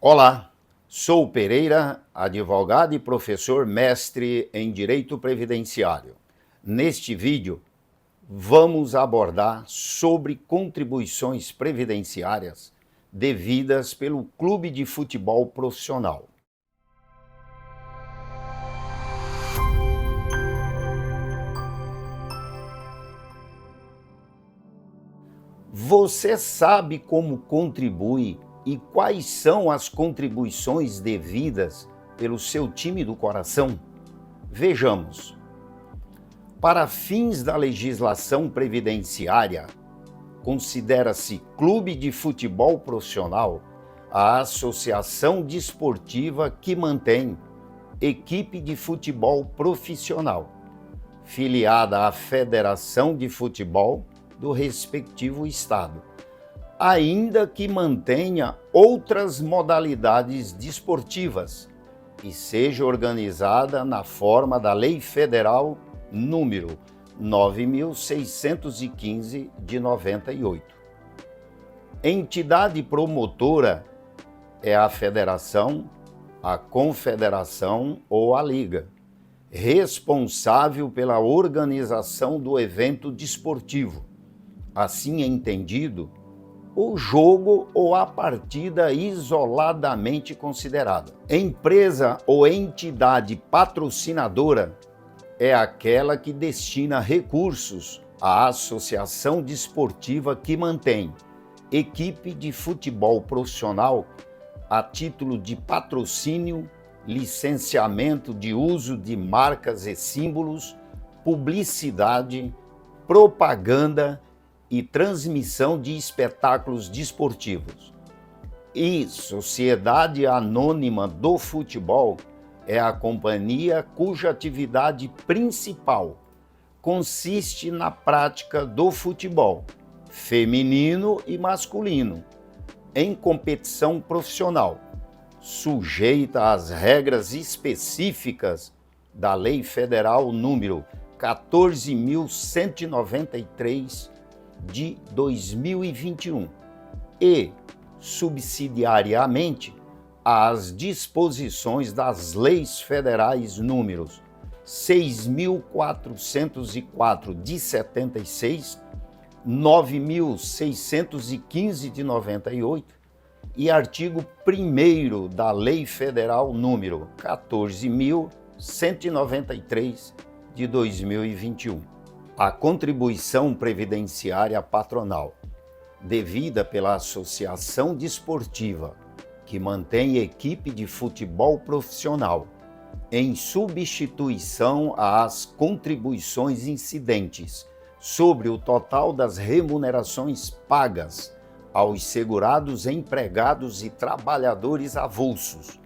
Olá, sou Pereira, advogado e professor mestre em Direito Previdenciário. Neste vídeo, vamos abordar sobre contribuições previdenciárias devidas pelo Clube de Futebol Profissional. Você sabe como contribui e quais são as contribuições devidas pelo seu time do coração? Vejamos. Para fins da legislação previdenciária, considera-se clube de futebol profissional a associação desportiva que mantém equipe de futebol profissional, filiada à Federação de Futebol do respectivo estado, ainda que mantenha outras modalidades desportivas e seja organizada na forma da Lei Federal número 9.615 de 98. Entidade promotora é a federação, a confederação ou a liga, responsável pela organização do evento desportivo, assim entendido, o jogo ou a partida isoladamente considerada. Empresa ou entidade patrocinadora é aquela que destina recursos à associação desportiva que mantém equipe de futebol profissional a título de patrocínio, licenciamento de uso de marcas e símbolos, publicidade, propaganda e transmissão de espetáculos desportivos. E Sociedade Anônima do Futebol é a companhia cuja atividade principal consiste na prática do futebol, feminino e masculino, em competição profissional, sujeita às regras específicas da Lei Federal número 14.193 de 2021 e, subsidiariamente, às disposições das leis federais números 6.404 de 76, 9.615 de 98 e artigo 1º da Lei Federal número 14.193 de 2021. A contribuição previdenciária patronal, devida pela associação desportiva que mantém equipe de futebol profissional, em substituição às contribuições incidentes sobre o total das remunerações pagas aos segurados empregados e trabalhadores avulsos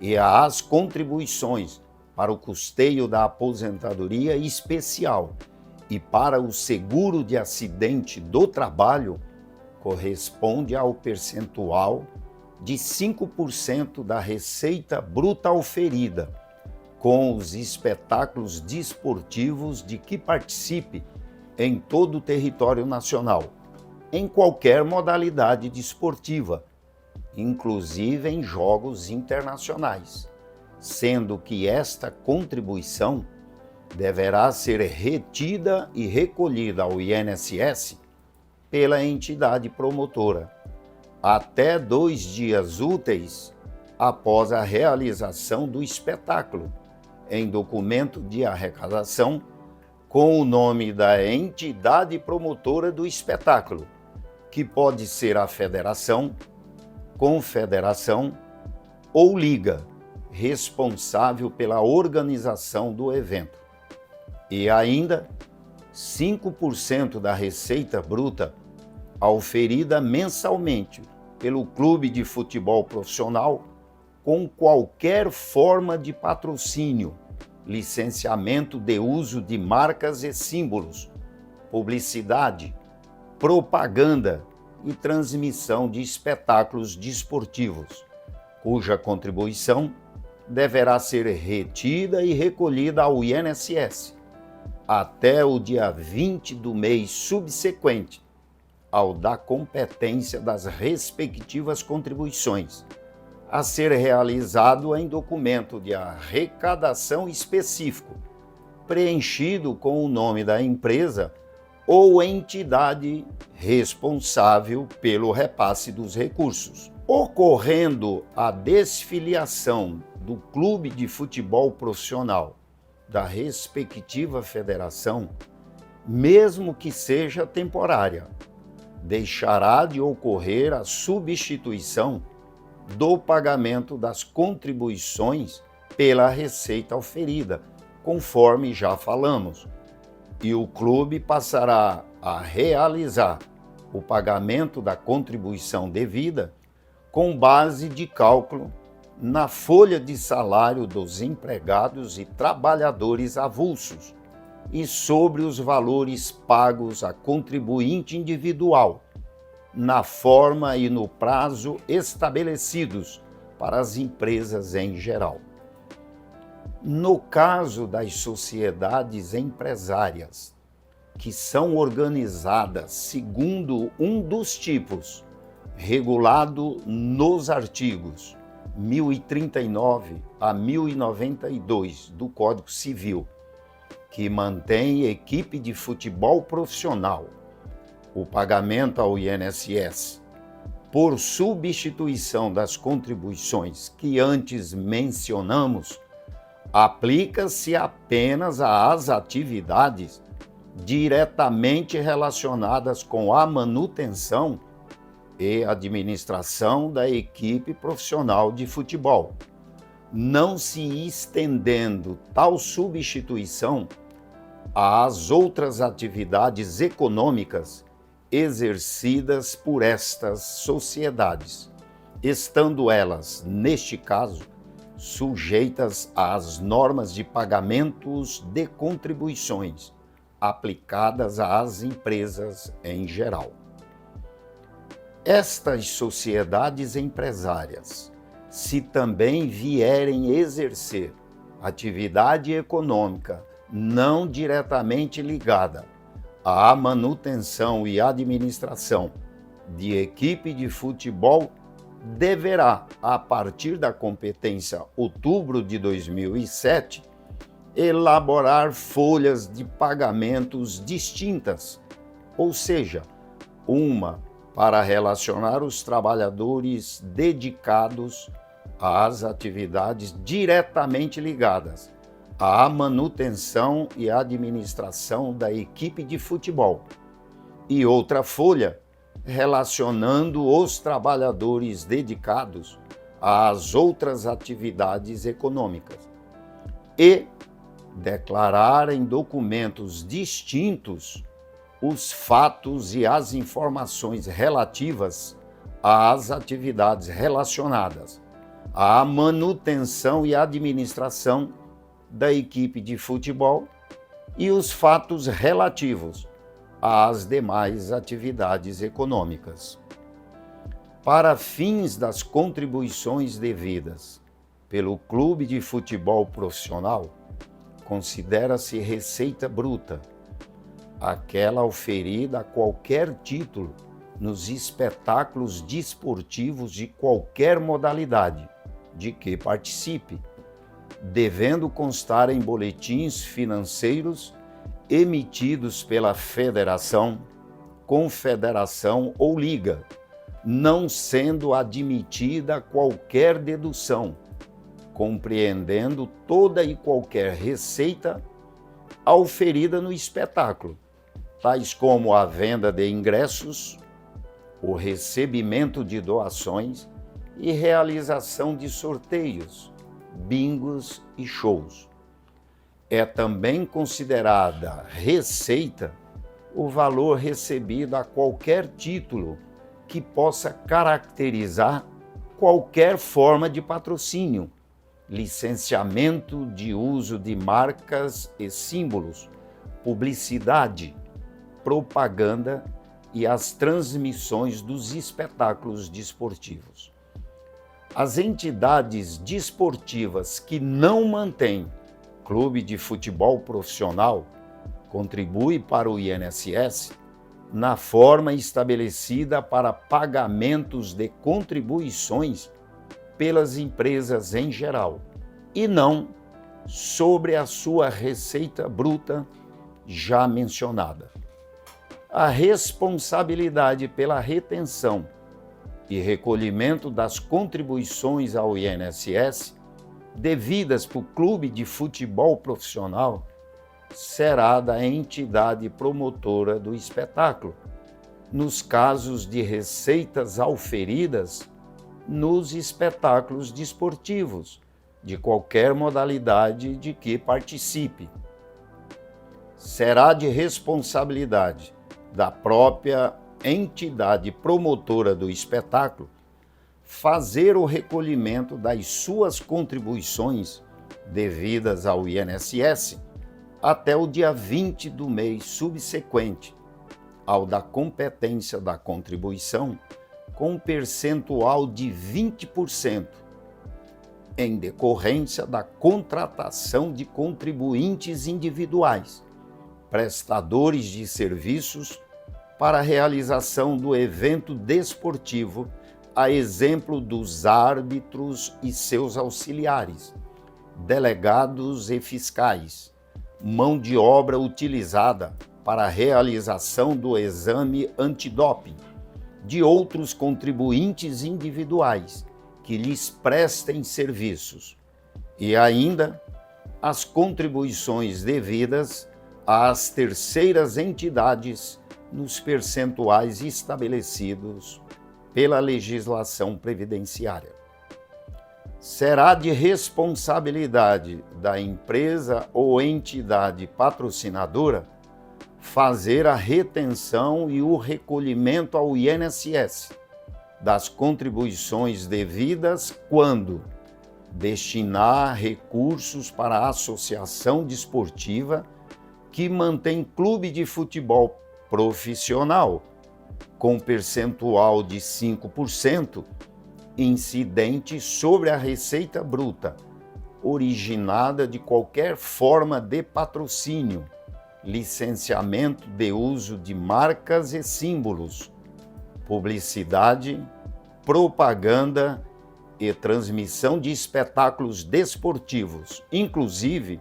e às contribuições para o custeio da aposentadoria especial e para o seguro de acidente do trabalho, corresponde ao percentual de 5% da receita bruta auferida, com os espetáculos desportivos de que participe em todo o território nacional, em qualquer modalidade desportiva, inclusive em jogos internacionais, sendo que esta contribuição deverá ser retida e recolhida ao INSS pela entidade promotora, até 2 dias úteis após a realização do espetáculo, em documento de arrecadação com o nome da entidade promotora do espetáculo, que pode ser a federação, confederação ou liga, responsável pela organização do evento. E ainda 5% da receita bruta auferida mensalmente pelo clube de futebol profissional com qualquer forma de patrocínio, licenciamento de uso de marcas e símbolos, publicidade, propaganda e transmissão de espetáculos desportivos, cuja contribuição deverá ser retida e recolhida ao INSS até o dia 20 do mês subsequente ao da competência das respectivas contribuições, a ser realizado em documento de arrecadação específico, preenchido com o nome da empresa ou entidade responsável pelo repasse dos recursos. Ocorrendo a desfiliação do clube de futebol profissional da respectiva federação, mesmo que seja temporária, deixará de ocorrer a substituição do pagamento das contribuições pela receita oferida, conforme já falamos, e o clube passará a realizar o pagamento da contribuição devida com base de cálculo na folha de salário dos empregados e trabalhadores avulsos e sobre os valores pagos a contribuinte individual, na forma e no prazo estabelecidos para as empresas em geral. No caso das sociedades empresárias, que são organizadas segundo um dos tipos regulado nos artigos 1039 a 1092 do Código Civil, que mantém equipe de futebol profissional, o pagamento ao INSS, por substituição das contribuições que antes mencionamos, aplica-se apenas às atividades diretamente relacionadas com a manutenção e administração da equipe profissional de futebol, não se estendendo tal substituição às outras atividades econômicas exercidas por estas sociedades, estando elas, neste caso, sujeitas às normas de pagamentos de contribuições aplicadas às empresas em geral. Estas sociedades empresárias, se também vierem exercer atividade econômica não diretamente ligada à manutenção e administração de equipe de futebol, deverá, a partir da competência outubro de 2007, elaborar folhas de pagamentos distintas, ou seja, uma para relacionar os trabalhadores dedicados às atividades diretamente ligadas à manutenção e administração da equipe de futebol, e outra folha relacionando os trabalhadores dedicados às outras atividades econômicas, e declarar em documentos distintos os fatos e as informações relativas às atividades relacionadas à manutenção e administração da equipe de futebol e os fatos relativos às demais atividades econômicas. Para fins das contribuições devidas pelo clube de futebol profissional, considera-se receita bruta aquela oferida a qualquer título nos espetáculos desportivos de qualquer modalidade de que participe, devendo constar em boletins financeiros emitidos pela federação, confederação ou liga, não sendo admitida qualquer dedução, compreendendo toda e qualquer receita auferida no espetáculo, tais como a venda de ingressos, o recebimento de doações e realização de sorteios, bingos e shows. É também considerada receita o valor recebido a qualquer título que possa caracterizar qualquer forma de patrocínio, licenciamento de uso de marcas e símbolos, publicidade, propaganda e as transmissões dos espetáculos desportivos. As entidades desportivas que não mantêm clube de futebol profissional contribuem para o INSS na forma estabelecida para pagamentos de contribuições pelas empresas em geral, e não sobre a sua receita bruta já mencionada. A responsabilidade pela retenção e recolhimento das contribuições ao INSS devidas por clube de futebol profissional será da entidade promotora do espetáculo, nos casos de receitas auferidas nos espetáculos desportivos, de qualquer modalidade de que participe. Será de responsabilidade da própria entidade promotora do espetáculo fazer o recolhimento das suas contribuições devidas ao INSS até o dia 20 do mês subsequente ao da competência da contribuição, com um percentual de 20%, em decorrência da contratação de contribuintes individuais, prestadores de serviços para a realização do evento desportivo, a exemplo dos árbitros e seus auxiliares, delegados e fiscais, mão de obra utilizada para a realização do exame antidoping, de outros contribuintes individuais que lhes prestem serviços, e ainda as contribuições devidas às terceiras entidades nos percentuais estabelecidos pela legislação previdenciária. Será de responsabilidade da empresa ou entidade patrocinadora fazer a retenção e o recolhimento ao INSS das contribuições devidas quando destinar recursos para a associação desportiva que mantém clube de futebol profissional com percentual de 5% incidente sobre a receita bruta, originada de qualquer forma de patrocínio, licenciamento de uso de marcas e símbolos, publicidade, propaganda e transmissão de espetáculos desportivos, inclusive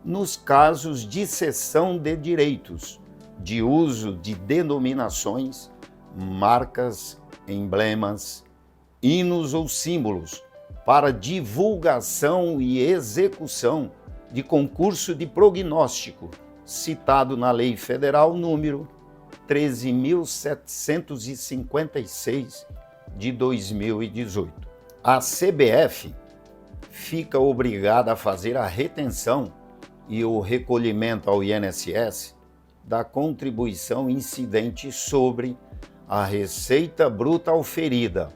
nos casos de cessão de direitos, de uso de denominações, marcas, emblemas, hinos ou símbolos para divulgação e execução de concurso de prognóstico, citado na Lei Federal número 13.756 de 2018. A CBF fica obrigada a fazer a retenção e o recolhimento ao INSS da contribuição incidente sobre a receita bruta auferida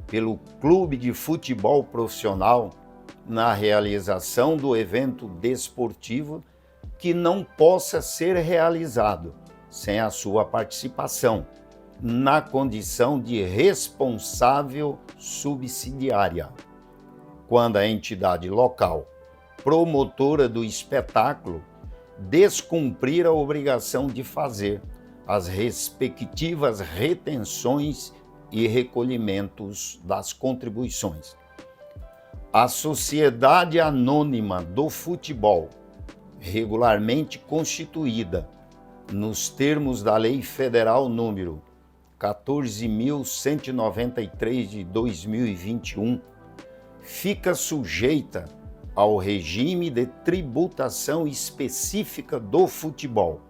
pelo clube de futebol profissional na realização do evento desportivo que não possa ser realizado sem a sua participação, na condição de responsável subsidiária, quando a entidade local promotora do espetáculo descumprir a obrigação de fazer as respectivas retenções e recolhimentos das contribuições. A Sociedade Anônima do Futebol, regularmente constituída nos termos da Lei Federal número 14.193 de 2021, fica sujeita ao regime de tributação específica do futebol,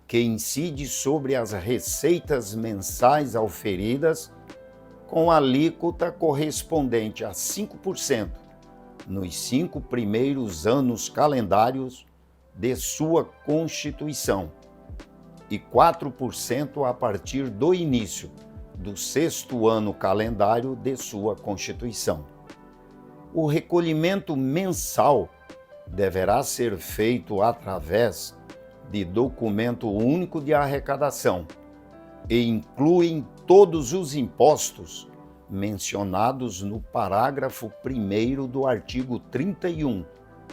que incide sobre as receitas mensais auferidas com alíquota correspondente a 5% nos 5 primeiros anos calendários de sua constituição e 4% a partir do início do 6º ano calendário de sua constituição. O recolhimento mensal deverá ser feito através de documento único de arrecadação e incluem todos os impostos mencionados no parágrafo 1º do artigo 31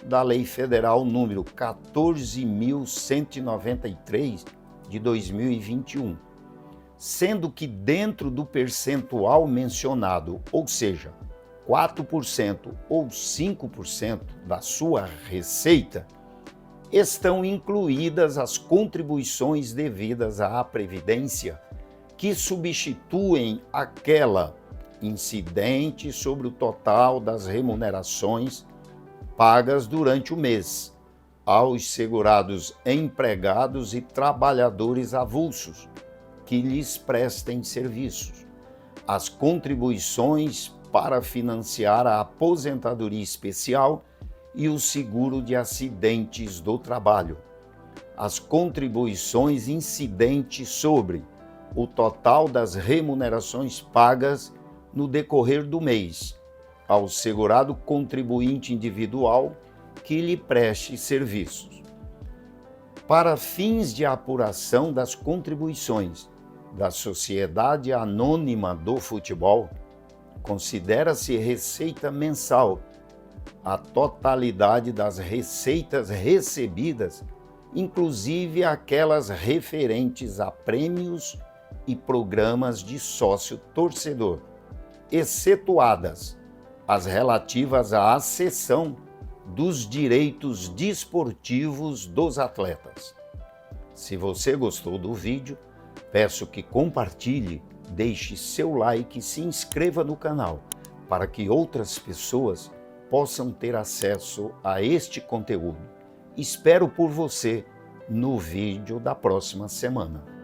da Lei Federal número 14.193 de 2021, sendo que dentro do percentual mencionado, ou seja, 4% ou 5% da sua receita, estão incluídas as contribuições devidas à Previdência, que substituem aquela incidente sobre o total das remunerações pagas durante o mês aos segurados empregados e trabalhadores avulsos que lhes prestem serviços, as contribuições para financiar a aposentadoria especial e o seguro de acidentes do trabalho, as contribuições incidentes sobre o total das remunerações pagas no decorrer do mês ao segurado contribuinte individual que lhe preste serviços. Para fins de apuração das contribuições da Sociedade Anônima do Futebol, considera-se receita mensal a totalidade das receitas recebidas, inclusive aquelas referentes a prêmios e programas de sócio-torcedor, excetuadas as relativas à cessão dos direitos desportivos dos atletas. Se você gostou do vídeo, peço que compartilhe, deixe seu like e se inscreva no canal para que outras pessoas possam ter acesso a este conteúdo. Espero por você no vídeo da próxima semana.